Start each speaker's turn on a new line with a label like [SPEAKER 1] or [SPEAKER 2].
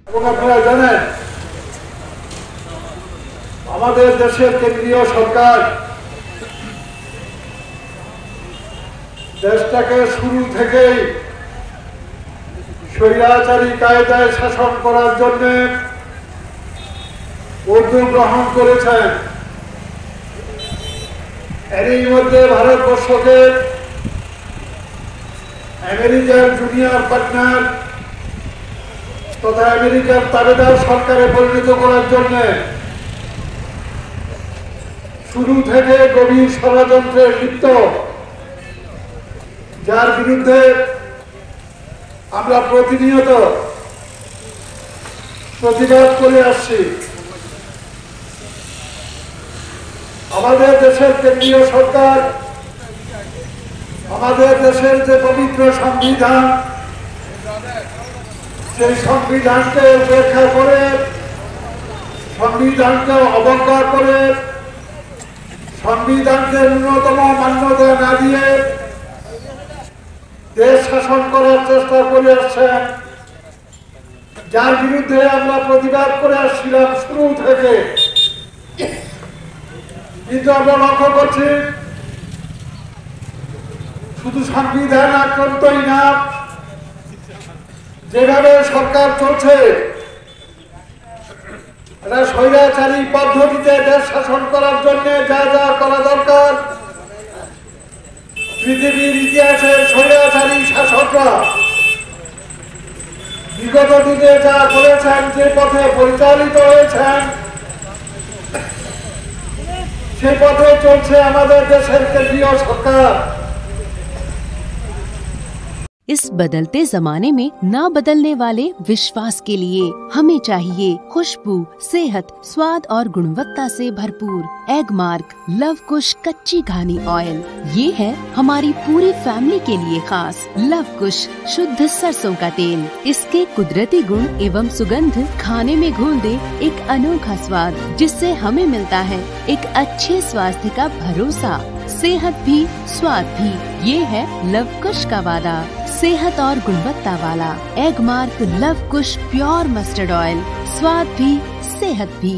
[SPEAKER 1] আপনারা জানেন আমাদের দেশের কেন্দ্রীয় সরকার দেশটাকে শুরু থেকেই স্বৈরাচারী কায়দায় শাসন করার জন্য উদ্যোগ গ্রহণ করেছেন। এরই মধ্যে ভারতবর্ষকে আমেরিকার জুনিয়র পার্টনার তথা আমেরিকার তাবেদার সরকারে পরিণত করার জন্য শুরু থেকে গভীর ষড়যন্ত্রে লিপ্ত, যার বিরুদ্ধে আমরা প্রতিনিয়ত প্রতিবাদ করে আসছি। আমাদের দেশের কেন্দ্রীয় সরকার আমাদের দেশের যে পবিত্র সংবিধান, সেই সংবিধানকে উপেক্ষা করে, সংবিধানকে অবজ্ঞা করে, সংবিধানকে ন্যূনতম মান্যতা না দিয়ে দেশ শাসন করার চেষ্টা করে আসছেন, যার বিরুদ্ধে আমরা প্রতিবাদ করে আসছিলাম শুরু থেকে। কিন্তু আমরা লক্ষ্য করছি শুধু সংবিধান আক্রান্তই না, যেভাবে সরকার চলছে এটা স্বৈরাচারী পদ্ধতিতে দেশ শাসন করার জন্য যা যা করা দরকার, পৃথিবীর ইতিহাসের স্বৈরাচারী শাসকরা বিগত দিনে যা করেছেন, যে পথে পরিচালিত হয়েছেন, সে পথে চলছে আমাদের দেশের কেন্দ্রীয় সরকার।
[SPEAKER 2] इस बदलते जमाने में न बदलने वाले विश्वास के लिए हमें चाहिए खुशबू, सेहत, स्वाद और गुणवत्ता से भरपूर एगमार्क लवकुश कच्ची घानी ऑयल। ये है हमारी पूरी फैमिली के लिए खास लवकुश शुद्ध सरसों का तेल। इसके कुदरती गुण एवं सुगंध खाने में घोल दे एक अनोखा स्वाद, जिससे हमें मिलता है एक अच्छे स्वास्थ्य का भरोसा। सेहत भी स्वाद भी, ये है लवकुश का वादा। सेहत और गुणवत्ता वाला Agmark Lavkush pure mustard oil, स्वाद भी सेहत भी।